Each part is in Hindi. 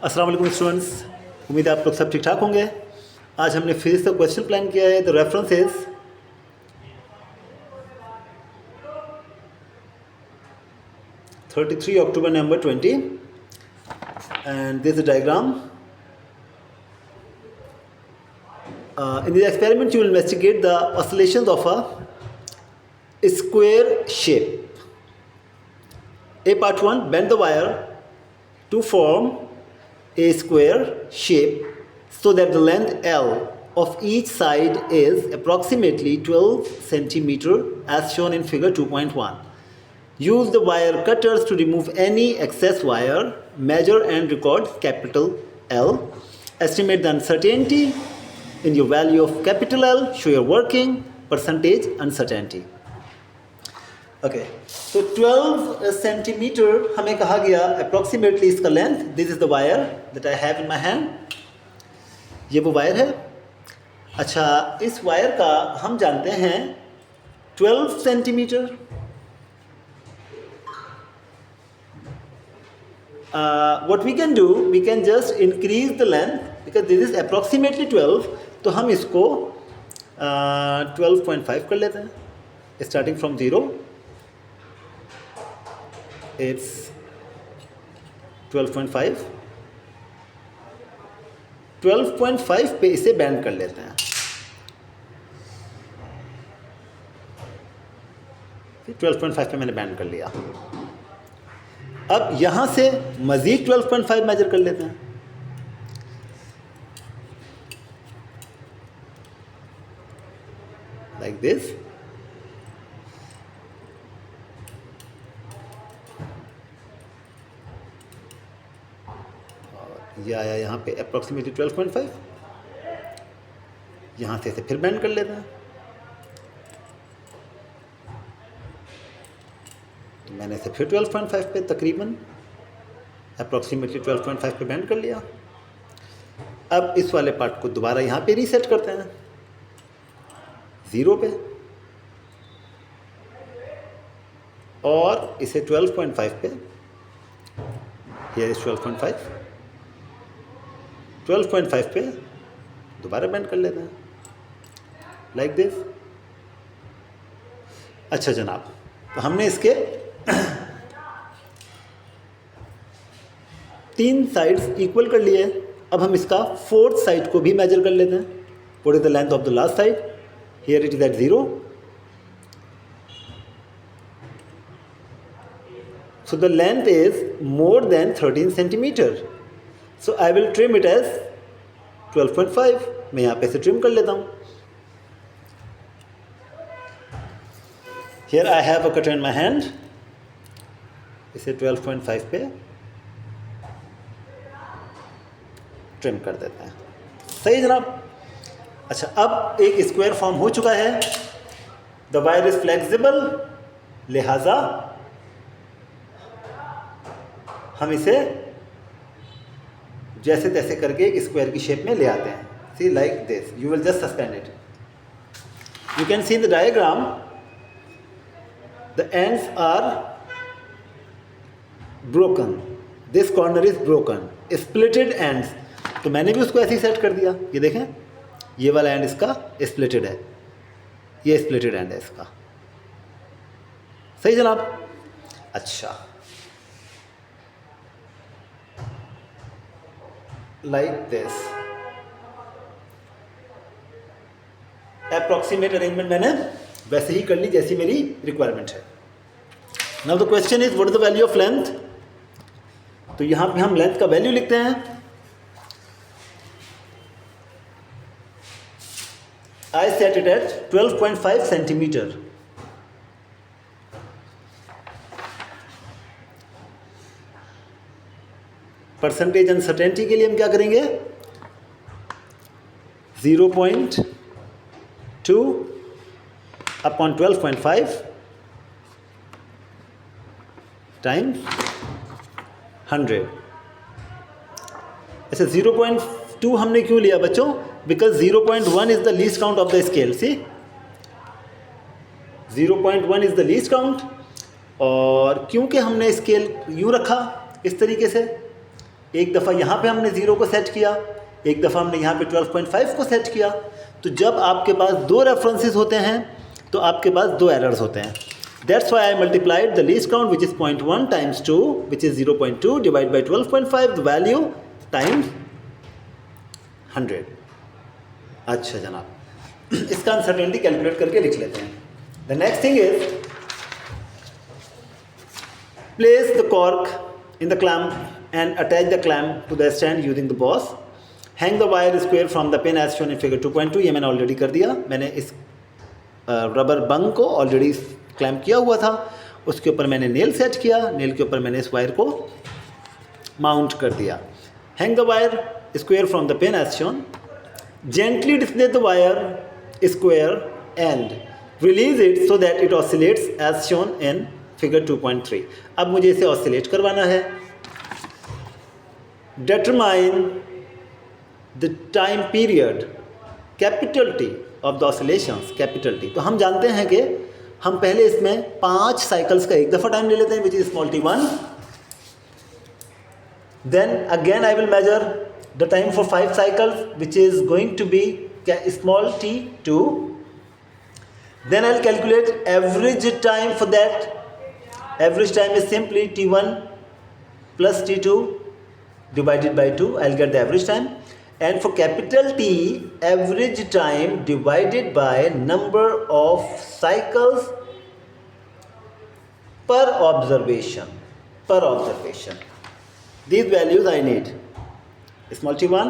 अस्सलाम वालेकुम स्टूडेंट्स, उम्मीद है आप लोग सब ठीक ठाक होंगे। आज हमने फिजिक्स का क्वेश्चन प्लान किया है। The reference is 33 October number 20 and this is a diagram. In this experiment you will investigate the oscillations of a square shape. A part 1, bend the wire to form a square shape so that the length L of each side is approximately 12 centimeter as shown in figure 2.1. Use the wire cutters to remove any excess wire. Measure and record capital L. Estimate the uncertainty in your value of capital L. Show your working percentage uncertainty. Okay, तो 12 सेंटीमीटर हमें कहा गया अप्रॉक्सीमेटली इसका length. This is the wire that I have in my hand. ये वो वायर है. अच्छा, इस वायर का हम जानते हैं 12 centimetre. What we can do, we can just increase the length because this is approximately 12. तो हम इसको 12.5 कर लेते हैं. Starting from 0 it's 12.5. 12.5 पे इसे बैंड कर लेते हैं. फिर 12.5 पे मैंने बैंड कर लिया. अब यहां से मजीद 12.5 मेजर कर लेते हैं. Like this. यह आया यहाँ पे अप्रॉक्सीमेटली 12.5. यहाँ से इसे फिर बैंड कर लेते हैं. तो मैंने इसे फिर 12.5 पे तकरीबन अप्रॉक्सीमेटली 12.5 पे बैंड कर लिया. अब इस वाले पार्ट को दोबारा यहाँ पे रीसेट करते हैं 0 पे और इसे 12.5 पे. Here is 12.5. 12.5 पे दोबारा बैंड कर लेते हैं लाइक दिस. अच्छा जनाब, तो हमने इसके 3 साइड्स इक्वल कर लिए. अब हम इसका 4th साइड को भी मेजर कर लेते हैं. What is the length of the last side? Here it is at 0. So the length is more than 13 centimetre. So I will trim it as 12.5. मैं यहाँ पे से ट्रिम कर लेता हूँ. Here I have a cutter in my hand. इसे 12.5 पे ट्रिम कर देते हैं. सही जनाब. अच्छा, अब एक स्क्वायर फॉर्म हो चुका है. द वायर इज फ्लेक्सिबल, लिहाजा हम इसे जैसे तैसे करके एक स्क्वायर की शेप में ले आते हैं. See like this. You will just suspend it. You can see in the diagram the ends are broken. This corner is broken. Splitted ends. तो मैंने भी उसको ऐसे ही सेट कर दिया. ये देखें, ये वाला एंड इसका स्प्लिटेड है, ये स्प्लिटेड एंड है इसका. सही जनाब. अच्छा, like this. Approximate arrangement मैंने वैसे ही कर ली जैसी मेरी रिक्वायरमेंट है. Now the question is what is the value of length? तो यहाँ पे हम लेंथ का वैल्यू लिखते हैं. I set it at 12.5 centimetre. Percentage uncertainty के लिए हम क्या करेंगे? 0.2 अपॉन 12.5 टाइम्स 100. अच्छा, 0.2 हमने क्यों लिया बच्चों? Because 0.1 is the least count of the scale. See, 0.1 is the least count. और क्योंकि हमने स्केल यूँ रखा इस तरीके से, एक दफ़ा यहाँ पे हमने 0 को सेट किया, एक दफ़ा हमने यहाँ पे 12.5 को सेट किया। तो जब आपके पास दो रेफरेंसेस होते हैं तो आपके पास दो एरर्स होते हैं। That's why I multiplied the least count which is 0.1 times 2 which is 0.2 divide by 12.5 the value times 100। अच्छा जनाब, इसका अनसर्टेनिटी कैलकुलेट करके लिख लेते हैं। The next thing is place the cork in the clamp and attach the clamp to the stand using the boss. Hang the wire square from the pin as shown in figure 2.2. ये मैंने ऑलरेडी कर दिया। मैंने इस रबर बंग को ऑलरेडी क्लैम्प किया हुआ था, उसके ऊपर मैंने नेल सेट किया, नेल के ऊपर मैंने इस वायर को माउंट कर दिया। Hang the wire square from the pin as shown. Gently display the wire square and release it so that it oscillates as shown in figure 2.3। अब मुझे इसे ऑसिलेट करवाना है। Determine the time period, capital T of the oscillations, capital T. तो हम जानते हैं कि हम पहले इसमें 5 साइकिल्स का एक दफ़ा टाइम ले लेते हैं which is small T 1। Then again I will measure the time for 5 cycles which is going to be small T 2। Then I will calculate average time for that. Average time is simply T1 plus T2 divided by 2. I'll get the average time. And for capital T, average time divided by number of cycles per observation. Per observation. These values I need. Small T1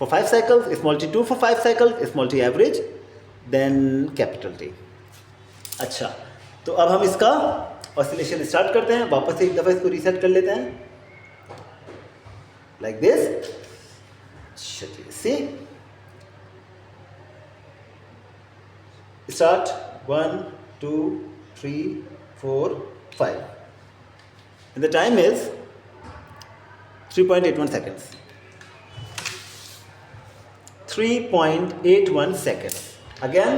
for 5 cycles, small T2 for 5 cycles, small T average, then capital T. अच्छा, तो अब हम इसका ऑसिलेशन स्टार्ट करते हैं। वापस से एक दफ़ा इसको रीसेट कर लेते हैं लाइक दिस। चलिए see start 1 2 3 4 5 and the time is 3.81 seconds। 3.81 seconds again।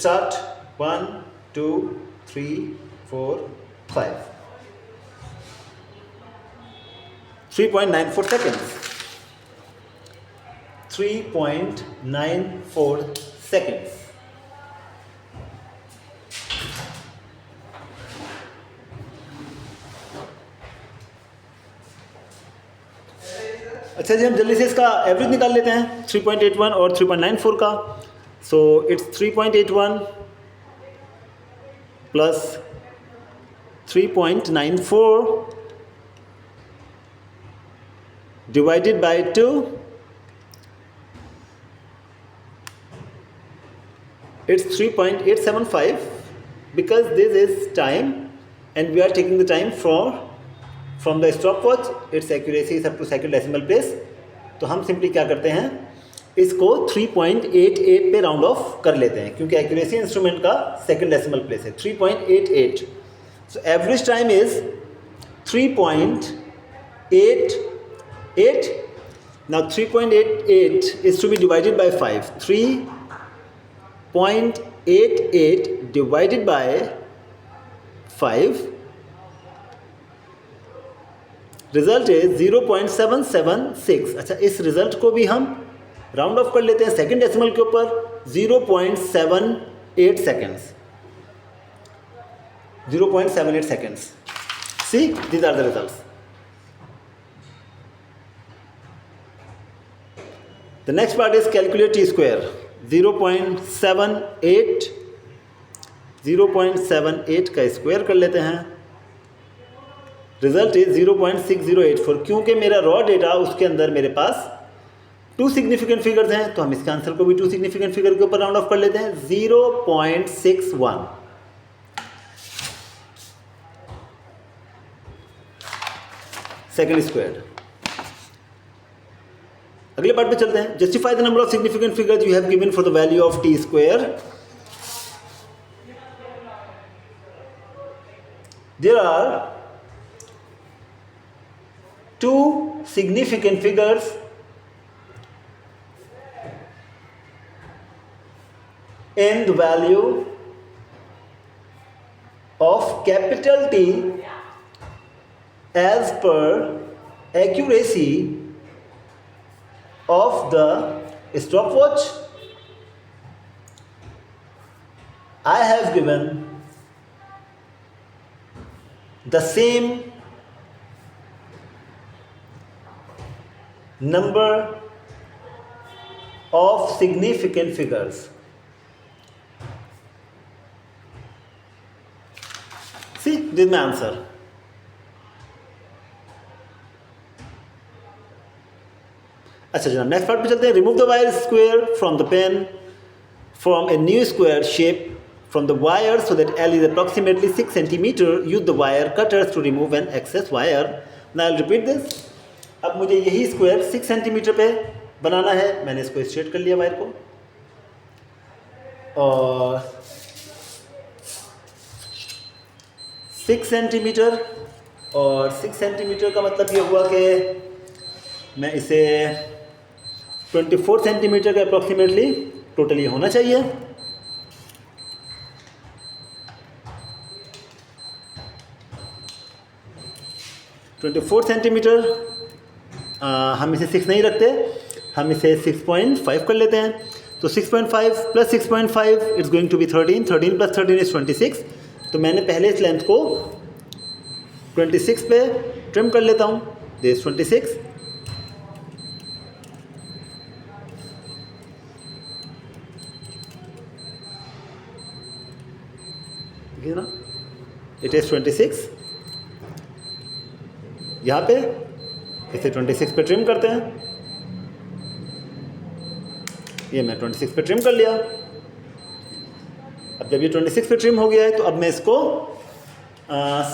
Start 1 2 3 4 5 3.94 seconds। 3.94 seconds। अच्छा जी, हम जल्दी से इसका एवरेज निकाल लेते हैं 3.81 और 3.94 का। So it's 3.81 plus 3.94 divided by 2. It's 3.875 because this is time and we are taking the time from the stopwatch. Its accuracy is up to second decimal place. तो हम सिंपली क्या करते हैं, इसको 3.88 पे राउंड ऑफ कर लेते हैं क्योंकि एक्यूरेसी इंस्ट्रूमेंट का सेकंड डेसिमल प्लेस है 3.88। So average time is 3.88। Now 3.88 is to be divided by 5। 3.88 divided by 5 result is 0.776। अच्छा, इस रिजल्ट को भी हम राउंड ऑफ कर लेते हैं सेकंड डेसिमल के ऊपर 0.78 seconds। 0.78 seconds। See, these are the results। The next part is calculate T square। 0.78 का स्क्वायर कर लेते हैं। Result is 0.6084। क्योंकि मेरा रॉ डेटा उसके अंदर मेरे पास 2 सिग्निफिकेंट फिगर्स हैं तो हम इसके आंसर को भी 2 सिग्निफिकेंट फिगर के ऊपर राउंड ऑफ कर लेते हैं 0.61। Second square. अगले पार्ट पे चलते हैं। Justify the number of significant figures you have given for the value of T square. There are 2 significant figures in the value of capital T as per accuracy of the stopwatch. I have given the same number of significant figures. See, this is my answer. अच्छा जनाब, नेक्स्ट पार्ट पे चलते हैं. Remove the wire square from the pen from a new square shape from the wire so that L is approximately 6 cm. Use the wire cutters to remove an excess wire. Now I'll repeat this. अब मुझे यही स्क्वायर 6 सेंटीमीटर पे बनाना है. मैंने इसको स्ट्रेट कर लिया वायर को, और 6 सेंटीमीटर, और 6 सेंटीमीटर का मतलब ये हुआ कि मैं इसे 24 सेंटीमीटर का अप्रॉक्सीमेटली टोटली होना चाहिए. 24 सेंटीमीटर. हम इसे 6 नहीं रखते, हम इसे 6.5 कर लेते हैं. तो 6.5 plus 6.5 it's going to be 13. 13 plus 13 is 26. तो मैंने पहले इस लेंथ को 26 पे ट्रिम कर लेता हूँ. दिस 26. देखिए ना, इट इज़ 26. यहाँ पे इसे 26 पे ट्रिम करते हैं. ये मैं 26 पे ट्रिम कर लिया. अब जब ये 26 पे ट्रिम हो गया है तो अब मैं इसको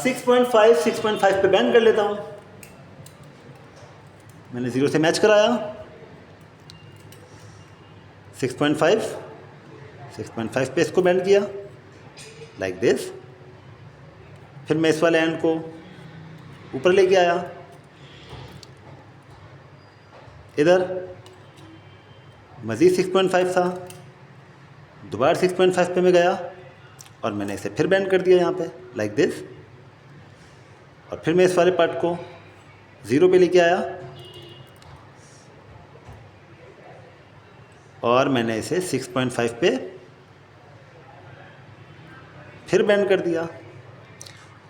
6.5 पे बैंड कर लेता हूँ. मैंने 0 से मैच कराया. 6.5 पे इसको बैंड किया लाइक दिस. फिर मैं इस वाले एंड को ऊपर लेके आया. इधर मज़ीद 6.5 था, दोबारा 6.5 पे मैं गया और मैंने इसे फिर बैंड कर दिया यहाँ पे लाइक दिस. और फिर मैं इस वाले पार्ट को 0 पे लेके आया और मैंने इसे 6.5 पे फिर बैंड कर दिया.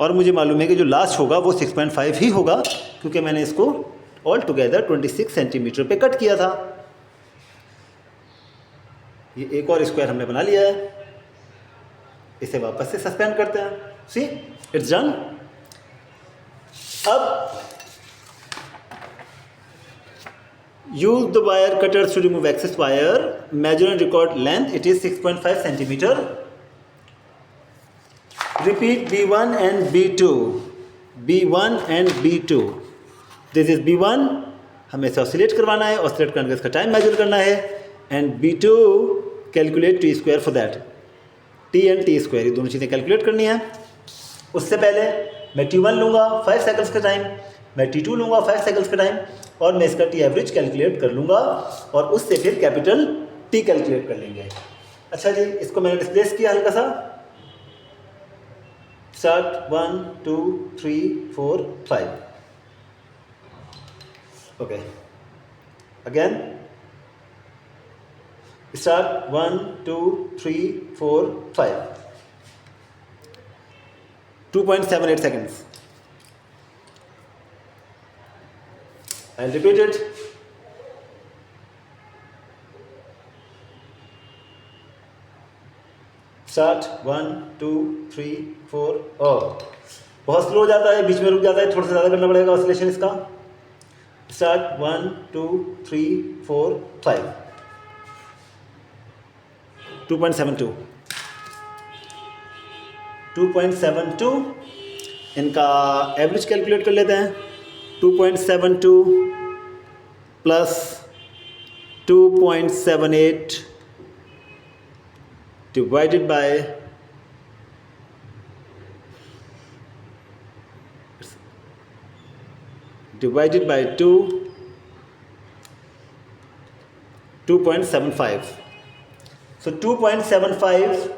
और मुझे मालूम है कि जो लास्ट होगा वो 6.5 ही होगा, क्योंकि मैंने इसको ऑल टुगेदर 26 सेंटीमीटर पे कट किया था. ये एक और स्क्वायर हमने बना लिया है. इसे वापस से सस्पेंड करते हैं. See, it's done. अब use the wire cutters to remove excess wire. Measure and record length. It is 6.5 centimetre. Repeat B1 and B2. B1 and B2. This is B1. हमें इसे ऑसिलेट करवाना है. ऑसिलेट करने का इसका टाइम मेजर करना है. And B2 calculate T square for that. T and T square, ये दोनों चीज़ें कैलकुलेट करनी है. उससे पहले मैं T1 लूँगा 5 सेकंड्स का टाइम, मैं T2 लूँगा 5 सेकंड्स का टाइम, और मैं इसका T एवरेज कैलकुलेट कर लूँगा और उससे फिर कैपिटल T कैलकुलेट कर लेंगे. अच्छा जी, इसको मैंने डिस्प्लेस किया हल्का सा. Start 1, 2, 3, 4, 5. Okay. Again. Start 1, 2, 3, 4, 5. 2.78 seconds. I'll repeat it. Start 1, 2, 3, 4. बहुत स्लो हो जाता है, बीच में रुक जाता है, थोड़ा सा ज़्यादा करना पड़ेगा ऑसिलेशन इसका. स्टार्ट 1, 2, 3, 4, 5. 2.72. 2.72. इनका एवरेज कैलकुलेट कर लेते हैं. 2.72 plus 2.78 divided by 2, 2.75. So 2.75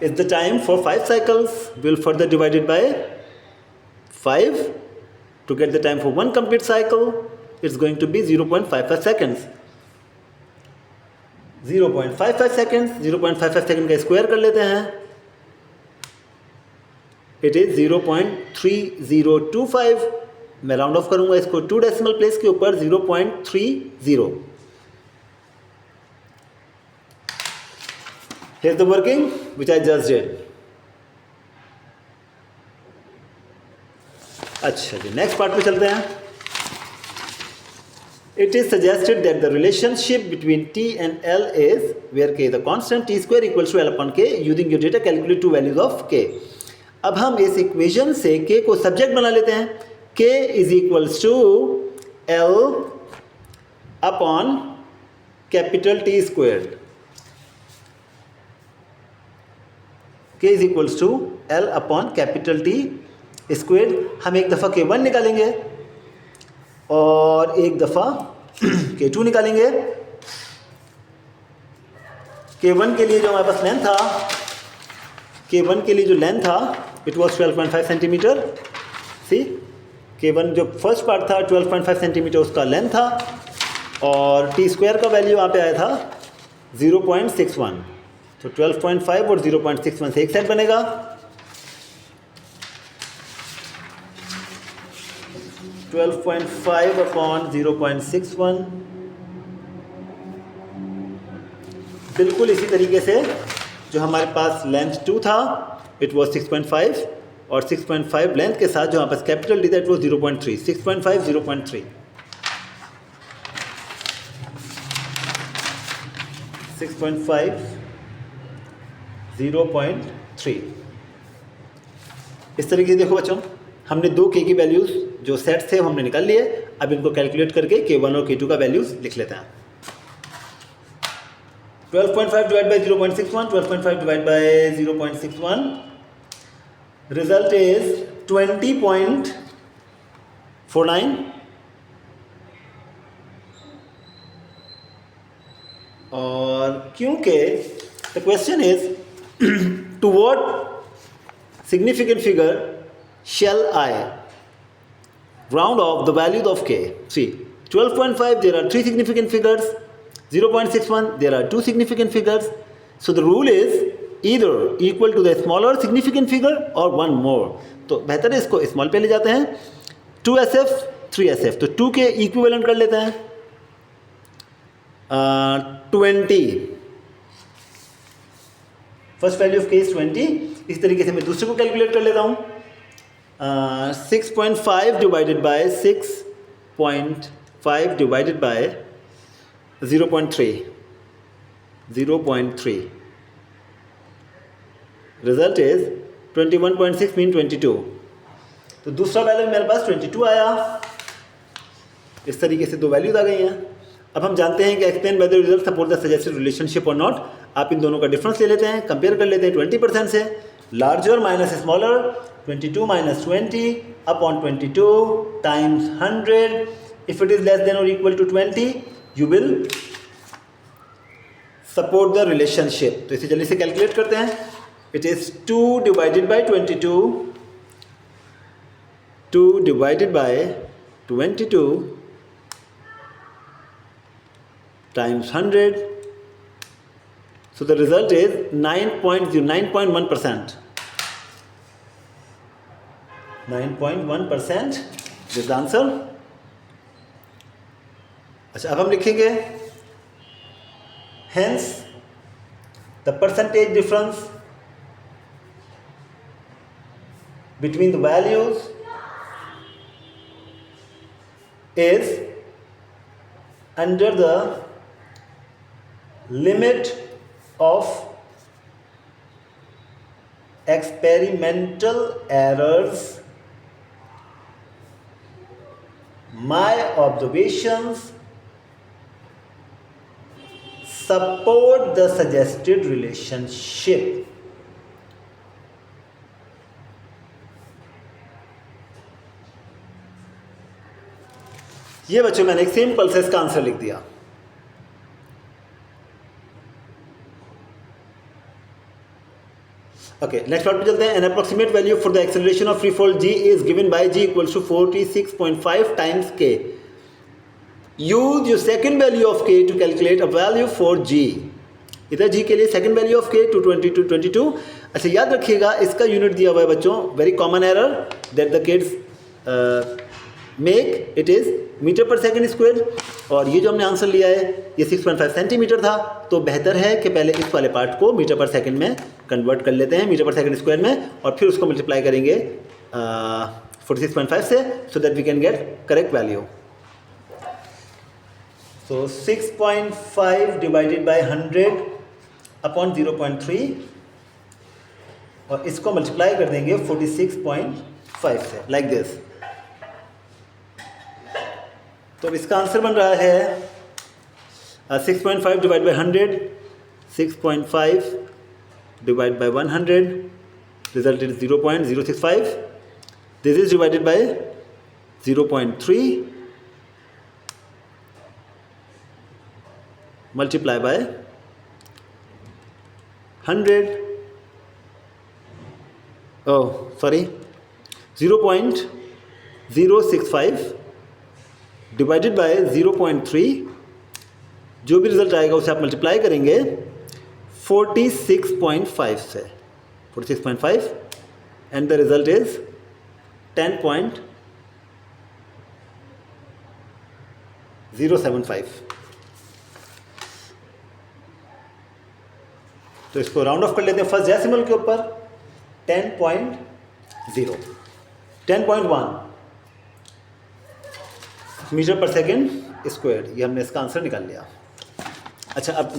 is the time for 5 cycles. We'll further divide it by 5 to get the time for one complete cycle. It's going to be 0.55 seconds. 0.55 seconds, 0.55 second का स्क्वायर कर लेते हैं. It is 0.3025. मैं राउंड ऑफ करूंगा इसको 2 डेसिमल प्लेस के ऊपर 0.30. Here's the working which I just did. अच्छा जी, नेक्स्ट पार्ट पे चलते हैं. It is suggested that the relationship between T and L is where K is the constant, T square equals to L upon K. Using your data, calculate two values of K. अब हम इस इक्वेशन से K को सब्जेक्ट बना लेते हैं. K is equals to L upon capital T squared. K is equals to L upon capital T squared. हम एक दफ़ा K1 निकालेंगे और एक दफ़ा K2 निकालेंगे. K1 के लिए जो हमारे पास लेंथ था, K1 के लिए जो लेंथ था it was 12.5 centimetre. C K1 जो फर्स्ट पार्ट था 12.5 सेंटीमीटर उसका लेंथ था और टी स्क्वायर का वैल्यू यहाँ पे आया था 0.61. तो 12.5 और 0.61 से एक सेट बनेगा. तो 12.5 अपॉन 0.61 बिल्कुल इसी तरीके से जो हमारे पास लेंथ 2 था इट वॉज 6.5 और 6.5 लेंथ के साथ जो हमारे पास कैपिटल डी था इट वॉज 0.3. 6.5 0.3 6.5 0.3. इस तरीके से देखो बच्चों, हमने दो K की वैल्यूज़ जो सेट्स थे हमने निकाल लिए. अब इनको कैलकुलेट करके K1 और K2 का वैल्यूज़ लिख लेते हैं. 12.5 divide by 0.61, 12.5 divide by 0.61, result is 20.49. और क्योंकि the question is to what significant figure shall I round off the values of K? See, 12.5 there are 3 significant figures, 0.61 there are 2 significant figures. So the rule is either equal to the smaller significant figure or one more. तो बेहतर है इसको स्मॉल पे ले जाते हैं. 2SF 3SF तो 2 के इक्विवेलेंट कर लेते हैं 20. First value of K is 20. इस तरीके से मैं दूसरे को कैलकुलेट कर लेता हूँ. 6.5 divided bye 6.5 divided bye 0.3 result is 21.6 mean 22. तो दूसरा वैल्यू मेरे पास 22 आया. इस तरीके से दो वैल्यूज आ गई हैं. अब हम जानते हैं कि explain whether result support the suggested relationship or not. आप इन दोनों का डिफरेंस ले लेते हैं, कंपेयर कर लेते हैं 20% से. Larger minus smaller 22 minus 20 upon 22 times 100. If it is less than और equal to 20 you will support the relationship. तो इसे जल्दी से कैलकुलेट करते हैं. It is 2 divided by 22, 2 divided by 22 times 100. So the result is 9.1%. 9.1% is the answer. अच्छा, अब हम लिखेंगे hence the percentage difference between the values is under the limit of experimental errors. My observations support the suggested relationship. ये बच्चों मैंने एक सिंपल से इसका आंसर लिख दिया. ओके, नेक्स्ट पार्ट पे चलते हैं. An approximate value for the acceleration of free fall g is given by g equals to 46.5 times k. Use your second value of k to calculate a value for g. इधर g के लिए सेकंड वैल्यू ऑफ k 222. अच्छा, याद रखिएगा इसका यूनिट दिया हुआ है बच्चों, very common error that the kids make, it is metre per second square. और ये जो हमने आंसर लिया है ये 6.5 सेंटीमीटर था, तो बेहतर है कि पहले इस वाले पार्ट को मीटर पर सेकंड में कन्वर्ट कर लेते हैं, मीटर पर सेकंड स्क्वायर में, और फिर उसको मल्टीप्लाई करेंगे 46.5 से, so that we can get correct value. So 6.5 divided by 100 upon 0.3, और इसको मल्टीप्लाई कर देंगे 46.5 से, लाइक दिस. तो इसका आंसर बन रहा है 6.5 divide by 100, 6.5 divide by 100, result is 0.065. This is divided by 0.3 multiply by 100. Oh sorry, 0.065 divided by 0.3. जो भी रिजल्ट आएगा उसे आप मल्टीप्लाई करेंगे 46.5 से, 46.5, एंड द रिजल्ट इज 10.075. तो इसको राउंड ऑफ कर लेते हैं फर्स्ट डेसिमल के ऊपर. 10.0, 10.1 मीटर पर सेकेंड स्क्वायर, ये हमने इसका आंसर निकाल लिया. अच्छा, अब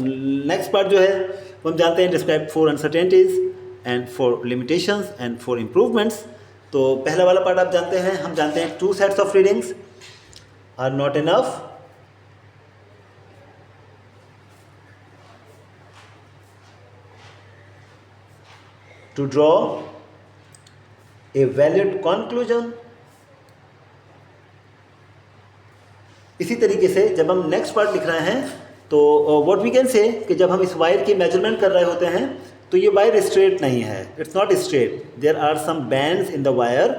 नेक्स्ट पार्ट जो है वो हम जानते हैं, describe 4 uncertainties and 4 limitations and 4 improvements. तो पहला वाला पार्ट आप जानते हैं, हम जानते हैं 2 sets of readings are not enough to draw a valid conclusion. इसी तरीके से जब हम नेक्स्ट पार्ट लिख रहे हैं तो व्हाट वी कैन से कि जब हम इस वायर की मेजरमेंट कर रहे होते हैं तो ये वायर स्ट्रेट नहीं है, it's not straight, there are some bends in the wire.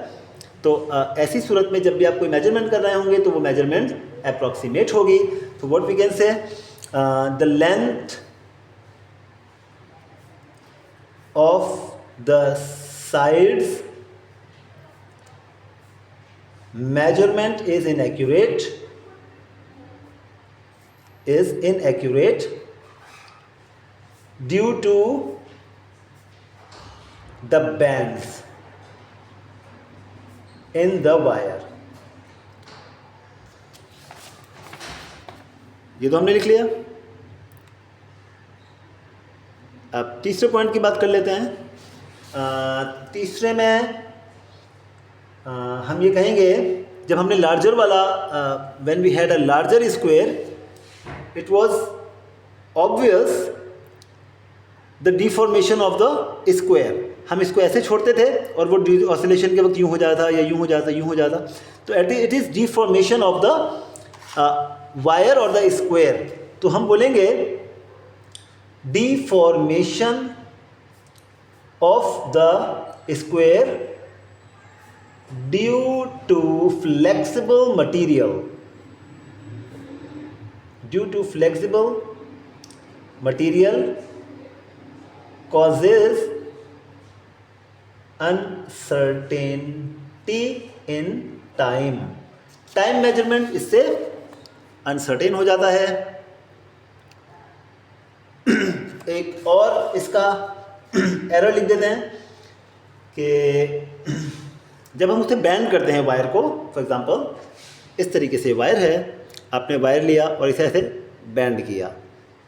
तो ऐसी सूरत में जब भी आप कोई मेजरमेंट कर रहे होंगे तो वो मेजरमेंट अप्रॉक्सीमेट होगी. तो what we can say, the length of the sides measurement is inaccurate due to the bands in the wire. ये तो हमने लिख लिया. अब तीसरे पॉइंट की बात कर लेते हैं. तीसरे में हम ये कहेंगे, जब हमने लार्जर वाला, when we had a larger square, it was obvious the deformation of the square. हम इसको ऐसे छोड़ते थे और वो ऑसिलेशन के वक्त यूँ हो जाता या यूँ हो जाता, यूँ हो जाता. तो it is deformation of the wire और द स्क्वायर. तो हम बोलेंगे deformation of the square due to flexible material, causes uncertainty in time. Time measurement इससे अनसर्टेन हो जाता है. एक और इसका एरर लिख देते हैं कि जब हम उसे बैंड करते हैं वायर को, फॉर एग्जांपल इस तरीके से वायर है, आपने वायर लिया और इसे ऐसे बैंड किया,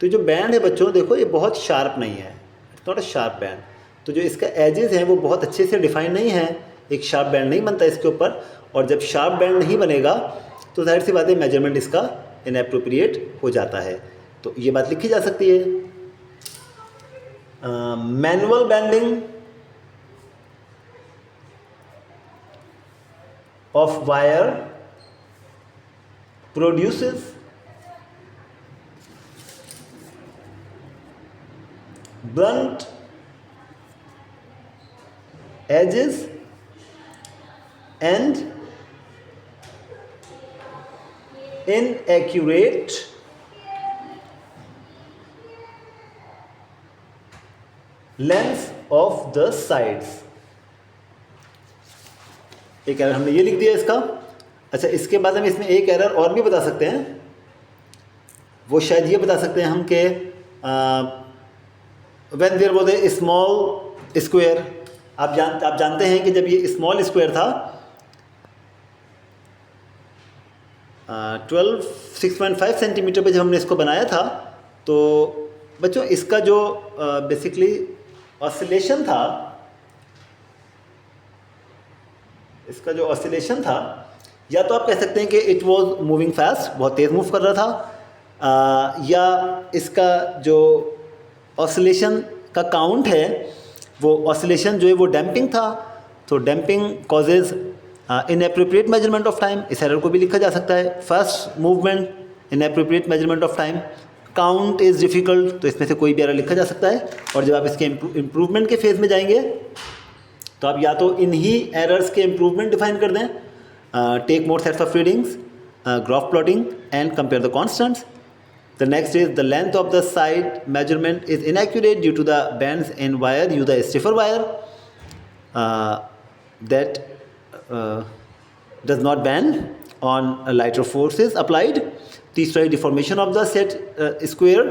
तो जो बैंड है बच्चों देखो ये बहुत शार्प नहीं है, it's not a sharp band. तो जो इसका एजेस हैं वो बहुत अच्छे से डिफाइन नहीं है, एक शार्प बैंड नहीं बनता इसके ऊपर. और जब शार्प बैंड नहीं बनेगा तो जाहिर सी बात है मेजरमेंट इसका इनएप्रोप्रिएट हो जाता है. तो ये बात लिखी जा सकती है. Manual bending of wire produces blunt edges and inaccurate length of the sides। एक एरर हमने ये लिख दिया इसका। अच्छा, इसके बाद हम इसमें एक एरर और भी बता सकते हैं, वो शायद ये बता सकते हैं हम कि when there was a small square, आप जानते हैं कि जब ये स्मॉल स्क्वायर था 6.5 सेंटीमीटर पे जब हमने इसको बनाया था, तो बच्चों इसका जो बेसिकली ऑसिलेशन था, इसका जो ऑसिलेशन था, या तो आप कह सकते हैं कि इट वाज मूविंग फास्ट, बहुत तेज़ मूव कर रहा था, या इसका जो ऑसिलेशन का काउंट है, वो ऑसिलेशन जो है वो डैम्पिंग था, तो damping causes inappropriate measurement of time. इस एरर को भी लिखा जा सकता है, first movement inappropriate measurement of time, count is difficult, तो इसमें से कोई भी एरर लिखा जा सकता है। और जब आप इसके इम्प्रूवमेंट के फेज़ में जाएंगे तो आप या तो इन्हीं एरर्स के इम्प्रूवमेंट डिफाइन कर दें, take more sets of readings, graph plotting and compare the constants. The next is the length of the side measurement is inaccurate due to the bends in wire, use the stiffer wire that does not bend on lighter forces applied। तीसरा है deformation of the set square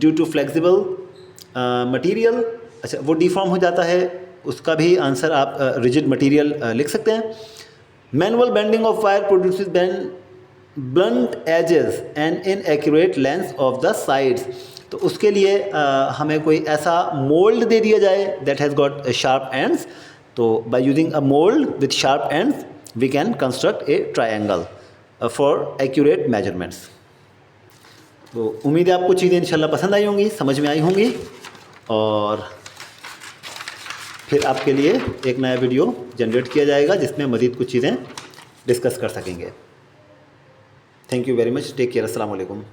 due to flexible material। अच्छा, वो deform हो जाता है, उसका भी आंसर आप rigid material लिख सकते हैं। Manual bending of wire produces blunt edges and inaccurate length of the sides। तो उसके लिए हमें कोई ऐसा मोल्ड दे दिया जाए that has got sharp ends, तो by using a mold with sharp ends we can construct a triangle for accurate measurements। तो उम्मीद है आपको चीज़ें इंशाल्लाह पसंद आई होंगी, समझ में आई होंगी, और फिर आपके लिए एक नया वीडियो जनरेट किया जाएगा जिसमें मज़ीद कुछ चीज़ें डिस्कस कर सकेंगे। Thank you very much, take care, अस्सलाम वालेकुम।